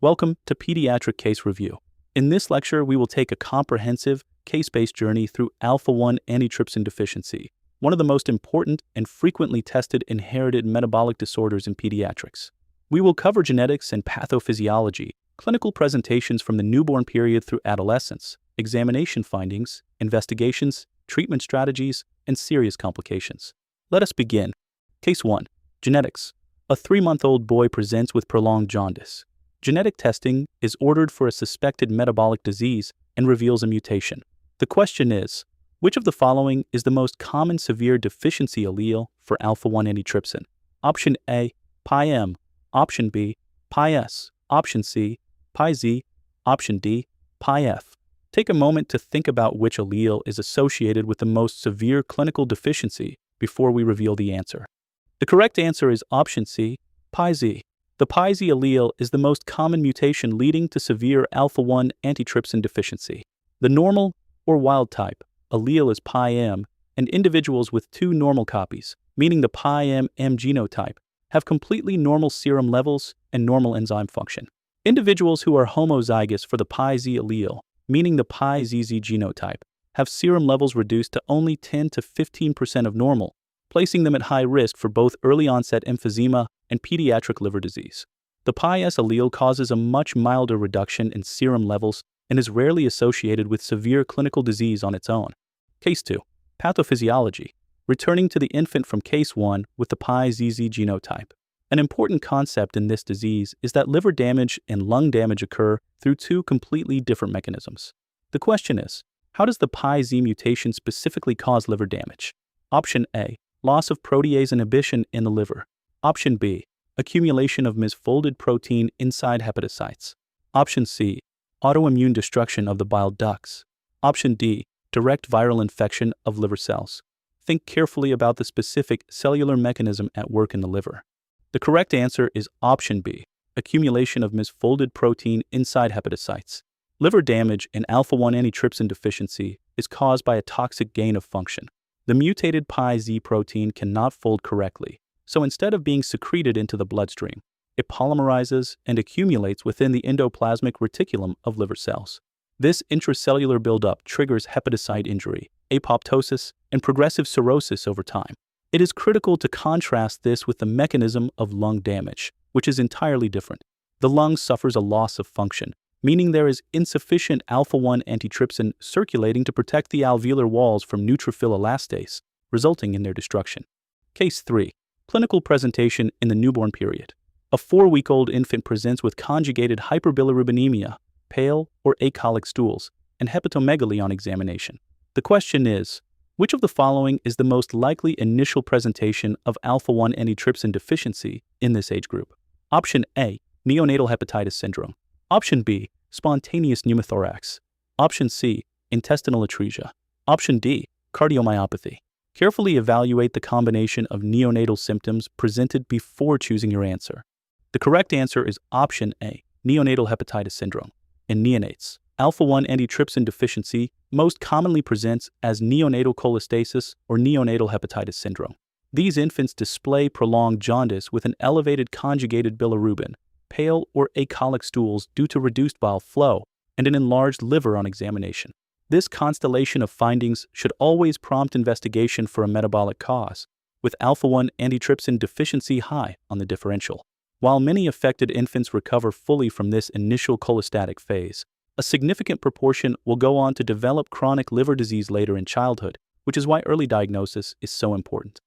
Welcome to Pediatric Case Review. In this lecture, we will take a comprehensive, case-based journey through alpha-1 antitrypsin deficiency, one of the most important and frequently tested inherited metabolic disorders in pediatrics. We will cover genetics and pathophysiology, clinical presentations from the newborn period through adolescence, examination findings, investigations, treatment strategies, and serious complications. Let us begin. Case 1. Genetics. A 3-month-old boy presents with prolonged jaundice. Genetic testing is ordered for a suspected metabolic disease and reveals a mutation. The question is, which of the following is the most common severe deficiency allele for alpha-1 antitrypsin? Option A, PI-M. Option B, PI-S. Option C, PI-Z. Option D, PI-F. Take a moment to think about which allele is associated with the most severe clinical deficiency before we reveal the answer. The correct answer is option C, PI-Z. The PI-Z allele is the most common mutation leading to severe alpha-1 antitrypsin deficiency. The normal, or wild type, allele is PI-M, and individuals with 2 normal copies, meaning the PI-M-M genotype, have completely normal serum levels and normal enzyme function. Individuals who are homozygous for the PI-Z allele, meaning the PI-ZZ genotype, have serum levels reduced to only 10 to 15% of normal, placing them at high risk for both early-onset emphysema and pediatric liver disease. The PI-S allele causes a much milder reduction in serum levels and is rarely associated with severe clinical disease on its own. Case 2. Pathophysiology. Returning to the infant from Case 1 with the PI-ZZ genotype. An important concept in this disease is that liver damage and lung damage occur through 2 completely different mechanisms. The question is, how does the PI-Z mutation specifically cause liver damage? Option A, loss of protease inhibition in the liver. Option B, accumulation of misfolded protein inside hepatocytes. Option C, autoimmune destruction of the bile ducts. Option D, direct viral infection of liver cells. Think carefully about the specific cellular mechanism at work in the liver. The correct answer is option B, accumulation of misfolded protein inside hepatocytes. Liver damage in alpha-1 antitrypsin deficiency is caused by a toxic gain of function. The mutated PI-Z protein cannot fold correctly, so instead of being secreted into the bloodstream, it polymerizes and accumulates within the endoplasmic reticulum of liver cells. This intracellular buildup triggers hepatocyte injury, apoptosis, and progressive cirrhosis over time. It is critical to contrast this with the mechanism of lung damage, which is entirely different. The lung suffers a loss of function, meaning there is insufficient alpha-1 antitrypsin circulating to protect the alveolar walls from neutrophil elastase, resulting in their destruction. Case 3. Clinical presentation in the newborn period. A 4-week-old infant presents with conjugated hyperbilirubinemia, pale or acholic stools, and hepatomegaly on examination. The question is, which of the following is the most likely initial presentation of alpha-1 antitrypsin deficiency in this age group? Option A, neonatal hepatitis syndrome. Option B, spontaneous pneumothorax. Option C, intestinal atresia. Option D, cardiomyopathy. Carefully evaluate the combination of neonatal symptoms presented before choosing your answer. The correct answer is option A, neonatal hepatitis syndrome. In neonates, alpha-1 antitrypsin deficiency most commonly presents as neonatal cholestasis or neonatal hepatitis syndrome. These infants display prolonged jaundice with an elevated conjugated bilirubin, pale or acholic stools due to reduced bile flow, and an enlarged liver on examination. This constellation of findings should always prompt investigation for a metabolic cause, with alpha-1 antitrypsin deficiency high on the differential. While many affected infants recover fully from this initial cholestatic phase, a significant proportion will go on to develop chronic liver disease later in childhood, which is why early diagnosis is so important.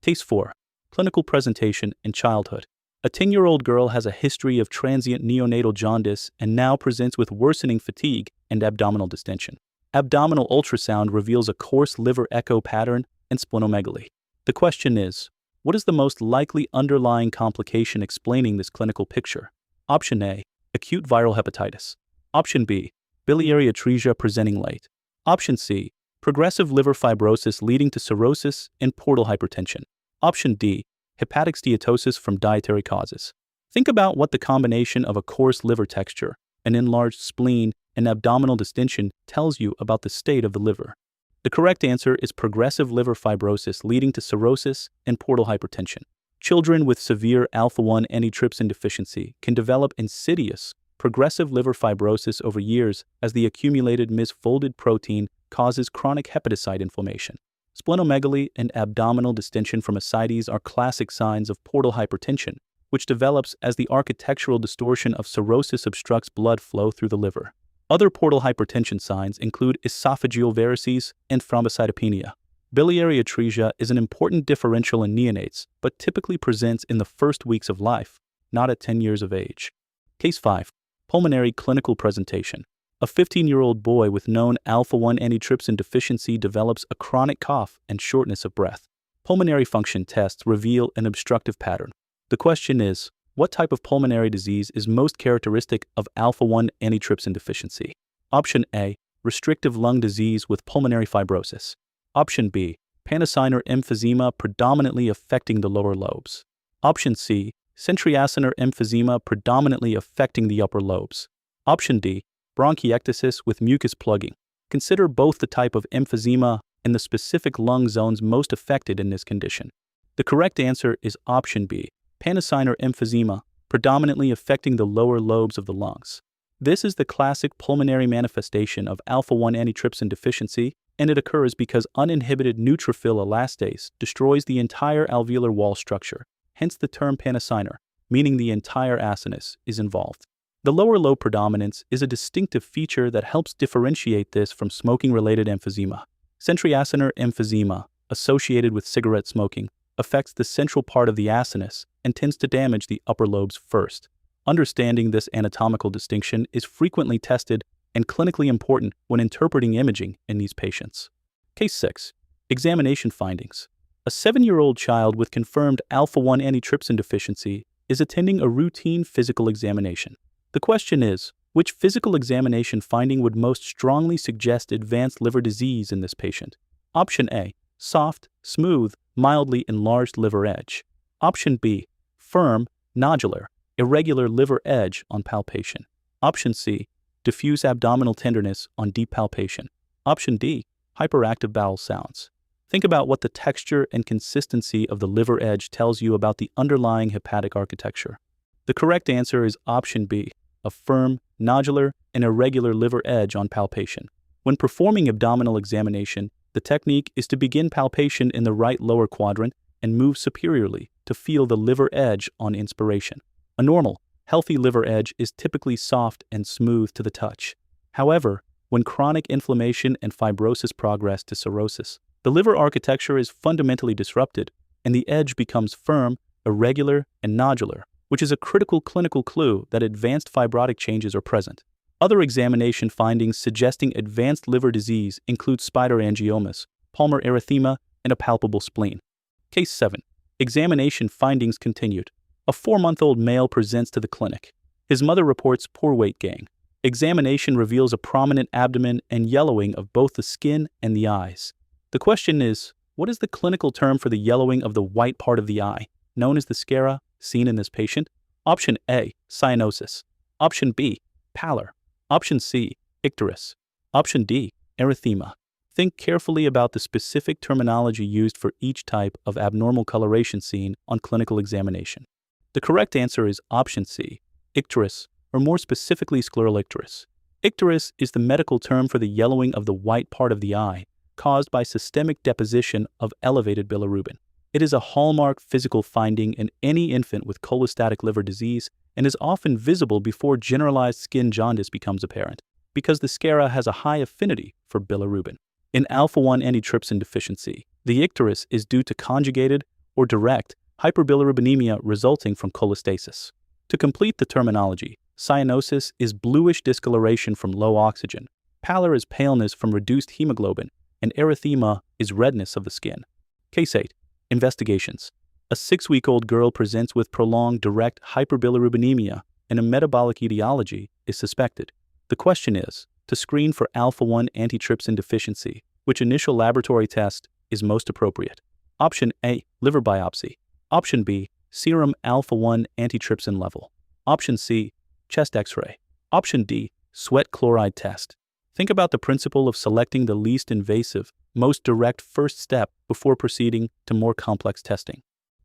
Case 4. Clinical presentation in childhood. A 10-year-old girl has a history of transient neonatal jaundice and now presents with worsening fatigue and abdominal distension. Abdominal ultrasound reveals a coarse liver echo pattern and splenomegaly. The question is, what is the most likely underlying complication explaining this clinical picture? Option A, acute viral hepatitis. Option B, biliary atresia presenting late. Option C, progressive liver fibrosis leading to cirrhosis and portal hypertension. Option D, hepatic steatosis from dietary causes. Think about what the combination of a coarse liver texture, an enlarged spleen, and abdominal distension tells you about the state of the liver. The correct answer is progressive liver fibrosis leading to cirrhosis and portal hypertension. Children with severe alpha-1 antitrypsin deficiency can develop insidious, progressive liver fibrosis over years as the accumulated misfolded protein causes chronic hepatocyte inflammation. Splenomegaly and abdominal distension from ascites are classic signs of portal hypertension, which develops as the architectural distortion of cirrhosis obstructs blood flow through the liver. Other portal hypertension signs include esophageal varices and thrombocytopenia. Biliary atresia is an important differential in neonates, but typically presents in the first weeks of life, not at 10 years of age. Case 5. Pulmonary clinical presentation. A 15-year-old boy with known alpha-1 antitrypsin deficiency develops a chronic cough and shortness of breath. Pulmonary function tests reveal an obstructive pattern. The question is, what type of pulmonary disease is most characteristic of alpha-1 antitrypsin deficiency? Option A, restrictive lung disease with pulmonary fibrosis. Option B, panaciner emphysema predominantly affecting the lower lobes. Option C, centriacinar emphysema predominantly affecting the upper lobes. Option D, bronchiectasis with mucus plugging. Consider both the type of emphysema and the specific lung zones most affected in this condition. The correct answer is option B, panaciner emphysema, predominantly affecting the lower lobes of the lungs. This is the classic pulmonary manifestation of alpha-1 antitrypsin deficiency, and it occurs because uninhibited neutrophil elastase destroys the entire alveolar wall structure, hence the term panaciner, meaning the entire acinus is involved. The lower lobe predominance is a distinctive feature that helps differentiate this from smoking-related emphysema. Centriacinar emphysema, associated with cigarette smoking, affects the central part of the acinus and tends to damage the upper lobes first. Understanding this anatomical distinction is frequently tested and clinically important when interpreting imaging in these patients. Case 6. Examination findings. A 7-year-old child with confirmed alpha-1 antitrypsin deficiency is attending a routine physical examination. The question is, which physical examination finding would most strongly suggest advanced liver disease in this patient? Option A, soft, smooth, mildly enlarged liver edge. Option B, firm, nodular, irregular liver edge on palpation. Option C, diffuse abdominal tenderness on deep palpation. Option D, hyperactive bowel sounds. Think about what the texture and consistency of the liver edge tells you about the underlying hepatic architecture. The correct answer is option B, a firm, nodular, and irregular liver edge on palpation. When performing abdominal examination, the technique is to begin palpation in the right lower quadrant and move superiorly to feel the liver edge on inspiration. A normal, healthy liver edge is typically soft and smooth to the touch. However, when chronic inflammation and fibrosis progress to cirrhosis, the liver architecture is fundamentally disrupted, and the edge becomes firm, irregular, and nodular, which is a critical clinical clue that advanced fibrotic changes are present. Other examination findings suggesting advanced liver disease include spider angiomas, palmar erythema, and a palpable spleen. Case 7. Examination findings continued. A 4-month-old male presents to the clinic. His mother reports poor weight gain. Examination reveals a prominent abdomen and yellowing of both the skin and the eyes. The question is, what is the clinical term for the yellowing of the white part of the eye, known as the sclera, seen in this patient? Option A, cyanosis. Option B, pallor. Option C, icterus. Option D, erythema. Think carefully about the specific terminology used for each type of abnormal coloration seen on clinical examination. The correct answer is option C, icterus, or more specifically scleral icterus. Icterus is the medical term for the yellowing of the white part of the eye caused by systemic deposition of elevated bilirubin. It is a hallmark physical finding in any infant with cholestatic liver disease and is often visible before generalized skin jaundice becomes apparent, because the sclera has a high affinity for bilirubin. In alpha-1 antitrypsin deficiency, the icterus is due to conjugated or direct hyperbilirubinemia resulting from cholestasis. To complete the terminology, cyanosis is bluish discoloration from low oxygen, pallor is paleness from reduced hemoglobin, and erythema is redness of the skin. Case 8. Investigations. A 6-week-old girl presents with prolonged direct hyperbilirubinemia and a metabolic etiology is suspected. The question is, to screen for alpha-1 antitrypsin deficiency, which initial laboratory test is most appropriate? Option A, liver biopsy. Option B, serum alpha-1 antitrypsin level. Option C, chest x-ray. Option D, sweat chloride test. Think about the principle of selecting the least invasive, most direct first step before proceeding to more complex testing.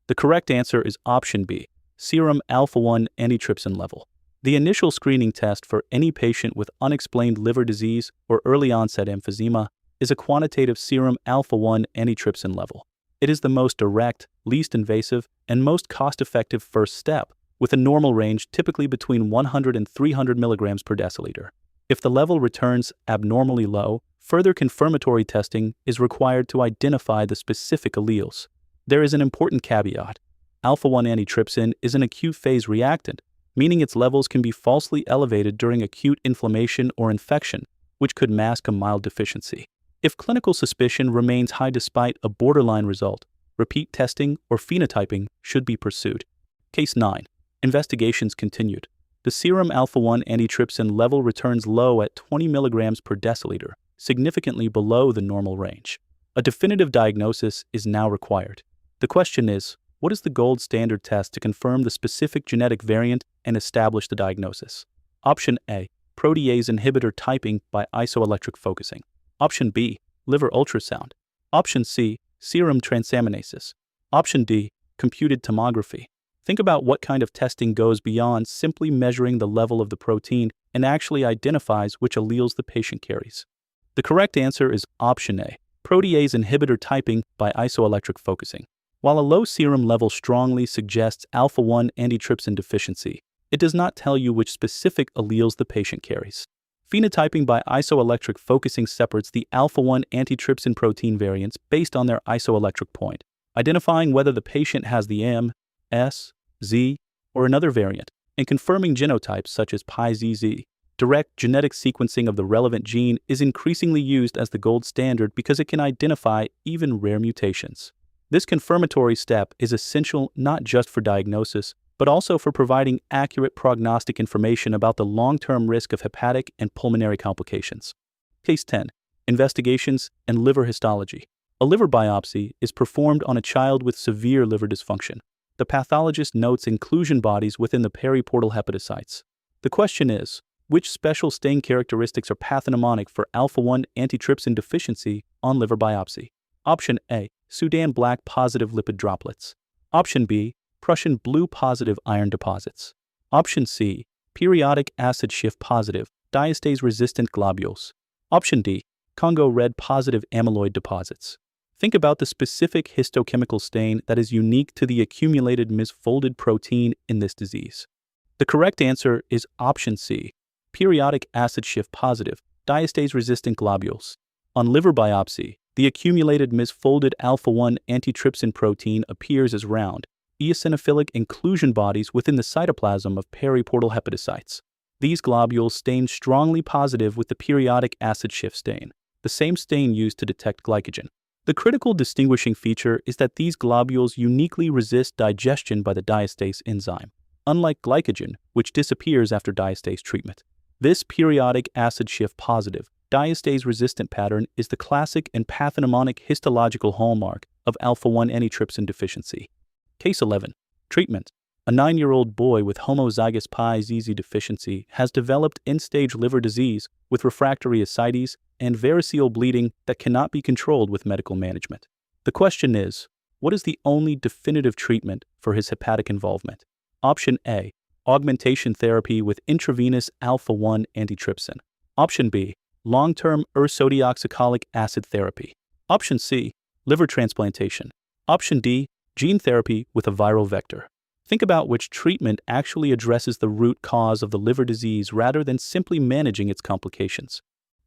The correct answer is option B, serum alpha-1 antitrypsin level. The initial screening test for any patient with unexplained liver disease or early-onset emphysema is a quantitative serum alpha-1 antitrypsin level. It is the most direct, least invasive, and most cost-effective first step, with a normal range typically between 100 and 300 milligrams per deciliter. If the level returns abnormally low, further confirmatory testing is required to identify the specific alleles. There is an important caveat. Alpha-1 antitrypsin is an acute phase reactant, meaning its levels can be falsely elevated during acute inflammation or infection, which could mask a mild deficiency. If clinical suspicion remains high despite a borderline result, repeat testing or phenotyping should be pursued. Case 9. Investigations continued. The serum alpha-1 antitrypsin level returns low at 20 milligrams per deciliter, significantly below the normal range. A definitive diagnosis is now required. The question is, what is the gold standard test to confirm the specific genetic variant and establish the diagnosis? Option A, protease inhibitor typing by isoelectric focusing. Option B, liver ultrasound. Option C, serum transaminases. Option D, computed tomography. Think about what kind of testing goes beyond simply measuring the level of the protein and actually identifies which alleles the patient carries. The correct answer is option A, protease inhibitor typing by isoelectric focusing. While a low serum level strongly suggests alpha-1 antitrypsin deficiency, it does not tell you which specific alleles the patient carries. Phenotyping by isoelectric focusing separates the alpha-1 antitrypsin protein variants based on their isoelectric point, identifying whether the patient has the M, S, Z, or another variant, and confirming genotypes such as PiZZ. Direct genetic sequencing of the relevant gene is increasingly used as the gold standard because it can identify even rare mutations. This confirmatory step is essential not just for diagnosis, but also for providing accurate prognostic information about the long-term risk of hepatic and pulmonary complications. Case 10. Investigations and liver histology. A liver biopsy is performed on a child with severe liver dysfunction. The pathologist notes inclusion bodies within the periportal hepatocytes. The question is, which special stain characteristics are pathognomonic for alpha-1 antitrypsin deficiency on liver biopsy? Option A, Sudan black positive lipid droplets. Option B, Prussian blue positive iron deposits. Option C, periodic acid shift positive diastase resistant globules. Option D, Congo red positive amyloid deposits. Think about the specific histochemical stain that is unique to the accumulated misfolded protein in this disease. The correct answer is option C, periodic acid shift positive diastase resistant globules. On liver biopsy, the accumulated misfolded alpha-1 antitrypsin protein appears as round, eosinophilic inclusion bodies within the cytoplasm of periportal hepatocytes. These globules stain strongly positive with the periodic acid shift stain, the same stain used to detect glycogen. The critical distinguishing feature is that these globules uniquely resist digestion by the diastase enzyme, unlike glycogen, which disappears after diastase treatment. This periodic acid shift positive, diastase-resistant pattern is the classic and pathognomonic histological hallmark of alpha-1 antitrypsin deficiency. Case 11. Treatment. A 9-year-old boy with homozygous PiZZ deficiency has developed end-stage liver disease with refractory ascites and variceal bleeding that cannot be controlled with medical management. The question is, what is the only definitive treatment for his hepatic involvement? Option A, augmentation therapy with intravenous alpha-1 antitrypsin. Option B, long-term ursodeoxycholic acid therapy. Option C, liver transplantation. Option D, gene therapy with a viral vector. Think about which treatment actually addresses the root cause of the liver disease rather than simply managing its complications.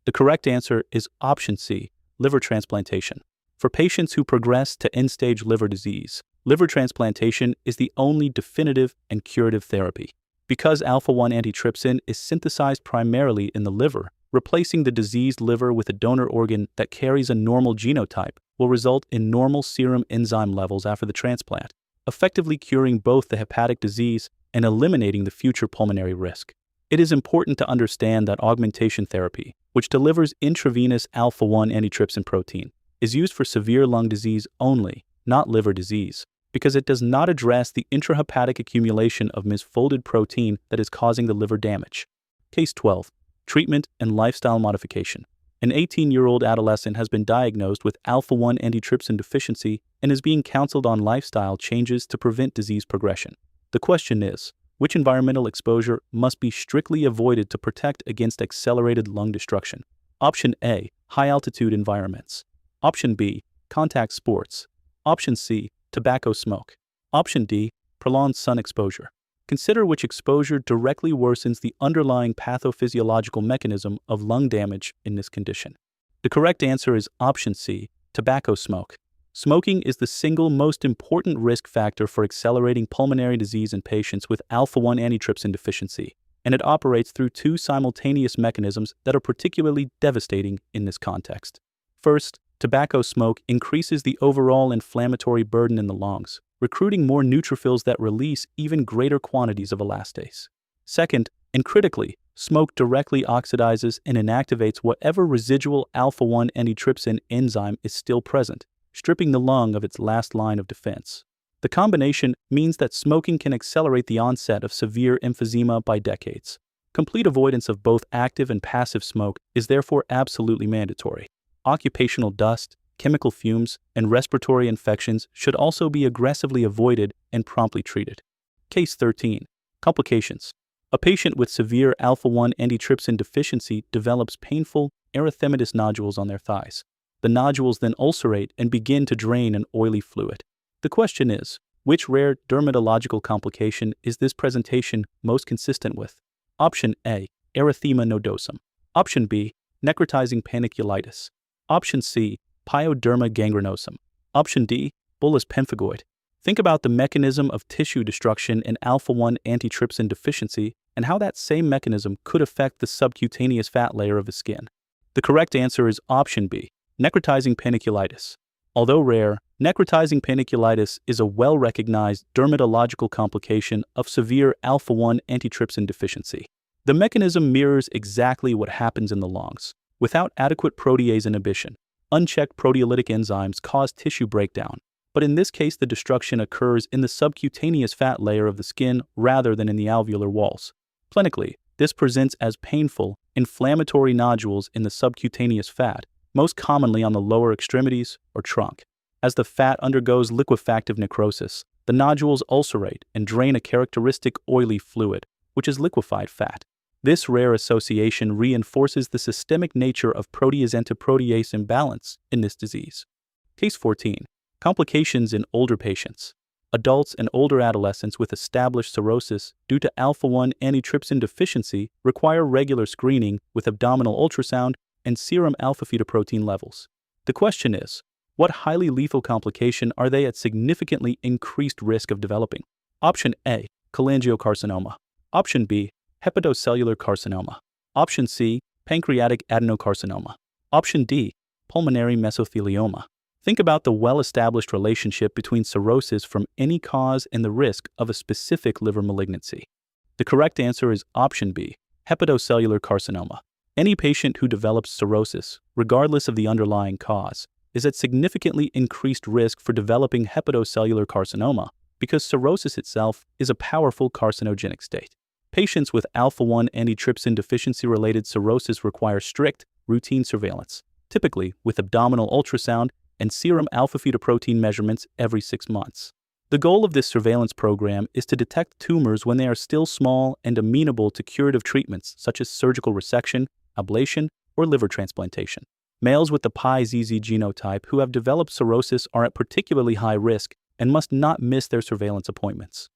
The correct answer is option C, liver transplantation. For patients who progress to end-stage liver disease, liver transplantation is the only definitive and curative therapy. Because alpha-1 antitrypsin is synthesized primarily in the liver, replacing the diseased liver with a donor organ that carries a normal genotype will result in normal serum enzyme levels after the transplant, effectively curing both the hepatic disease and eliminating the future pulmonary risk. It is important to understand that augmentation therapy, which delivers intravenous alpha-1 antitrypsin protein, is used for severe lung disease only, not liver disease, because it does not address the intrahepatic accumulation of misfolded protein that is causing the liver damage. Case 12. Treatment and lifestyle modification. An 18-year-old adolescent has been diagnosed with alpha-1 antitrypsin deficiency and is being counseled on lifestyle changes to prevent disease progression. The question is, Which environmental exposure must be strictly avoided to protect against accelerated lung destruction? Option A, high-altitude environments. Option B, contact sports. Option C, tobacco smoke. Option D, prolonged sun exposure. Consider which exposure directly worsens the underlying pathophysiological mechanism of lung damage in this condition. The correct answer is option C, tobacco smoke. Smoking is the single most important risk factor for accelerating pulmonary disease in patients with alpha-1 antitrypsin deficiency, and it operates through two simultaneous mechanisms that are particularly devastating in this context. First, tobacco smoke increases the overall inflammatory burden in the lungs, recruiting more neutrophils that release even greater quantities of elastase. Second, and critically, smoke directly oxidizes and inactivates whatever residual alpha-1 antitrypsin enzyme is still present, stripping the lung of its last line of defense. The combination means that smoking can accelerate the onset of severe emphysema by decades. Complete avoidance of both active and passive smoke is therefore absolutely mandatory. Occupational dust, chemical fumes, and respiratory infections should also be aggressively avoided and promptly treated. Case 13. Complications. A patient with severe alpha-1 antitrypsin deficiency develops painful erythematous nodules on their thighs. The nodules then ulcerate and begin to drain an oily fluid. The question is, which rare dermatological complication is this presentation most consistent with? Option A, erythema nodosum. Option B, necrotizing paniculitis. Option C, pyoderma gangrenosum. Option D, bullous pemphigoid. Think about the mechanism of tissue destruction in alpha-1 antitrypsin deficiency and how that same mechanism could affect the subcutaneous fat layer of the skin. The correct answer is option B, necrotizing paniculitis. Although rare, necrotizing paniculitis is a well-recognized dermatological complication of severe alpha-1 antitrypsin deficiency. The mechanism mirrors exactly what happens in the lungs. Without adequate protease inhibition, unchecked proteolytic enzymes cause tissue breakdown, but in this case the destruction occurs in the subcutaneous fat layer of the skin rather than in the alveolar walls. Clinically, this presents as painful, inflammatory nodules in the subcutaneous fat, most commonly on the lower extremities or trunk. As the fat undergoes liquefactive necrosis, the nodules ulcerate and drain a characteristic oily fluid, which is liquefied fat. This rare association reinforces the systemic nature of protease-antiprotease imbalance in this disease. Case 14. Complications in older patients. Adults and older adolescents with established cirrhosis due to alpha-1 antitrypsin deficiency require regular screening with abdominal ultrasound and serum alpha-fetoprotein levels. The question is, what highly lethal complication are they at significantly increased risk of developing? Option A, cholangiocarcinoma. Option B, hepatocellular carcinoma. Option C, pancreatic adenocarcinoma. Option D, pulmonary mesothelioma. Think about the well-established relationship between cirrhosis from any cause and the risk of a specific liver malignancy. The correct answer is option B, hepatocellular carcinoma. Any patient who develops cirrhosis, regardless of the underlying cause, is at significantly increased risk for developing hepatocellular carcinoma because cirrhosis itself is a powerful carcinogenic state. Patients with alpha-1 antitrypsin deficiency-related cirrhosis require strict, routine surveillance, typically with abdominal ultrasound and serum alpha-fetoprotein measurements every 6 months. The goal of this surveillance program is to detect tumors when they are still small and amenable to curative treatments such as surgical resection, ablation, or liver transplantation. Males with the PiZZ genotype who have developed cirrhosis are at particularly high risk and must not miss their surveillance appointments.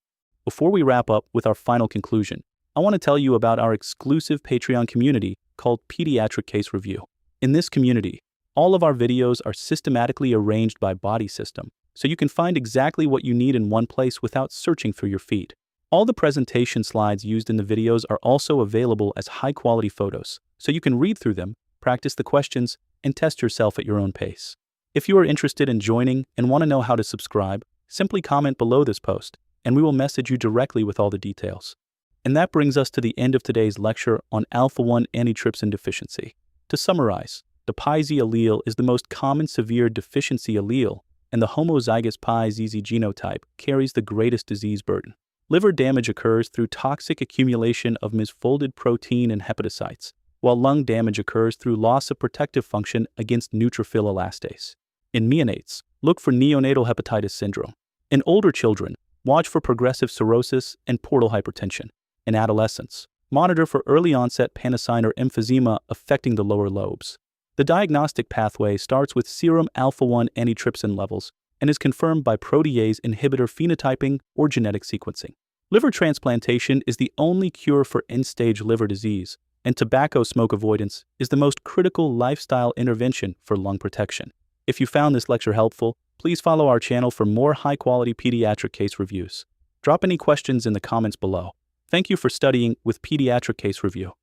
Before we wrap up with our final conclusion, I want to tell you about our exclusive Patreon community called Pediatric Case Review. In this community, all of our videos are systematically arranged by body system, so you can find exactly what you need in one place without searching through your feed. All the presentation slides used in the videos are also available as high-quality photos, so you can read through them, practice the questions, and test yourself at your own pace. If you are interested in joining and want to know how to subscribe, simply comment below this post, and we will message you directly with all the details. And that brings us to the end of today's lecture on alpha-1 antitrypsin deficiency. To summarize, the PiZ allele is the most common severe deficiency allele, and the homozygous PiZZ genotype carries the greatest disease burden. Liver damage occurs through toxic accumulation of misfolded protein and hepatocytes, while lung damage occurs through loss of protective function against neutrophil elastase. In neonates, look for neonatal hepatitis syndrome. In older children, Watch for progressive cirrhosis and portal hypertension. In adolescents, monitor for early onset panicine or emphysema affecting the lower lobes. The diagnostic pathway starts with serum alpha-1 antitrypsin levels and is confirmed by protease inhibitor phenotyping or genetic sequencing. Liver transplantation is the only cure for end-stage liver disease, and tobacco smoke avoidance is the most critical lifestyle intervention for lung protection. If you found this lecture helpful, please follow our channel for more high-quality pediatric case reviews. Drop any questions in the comments below. Thank you for studying with Pediatric Case Review.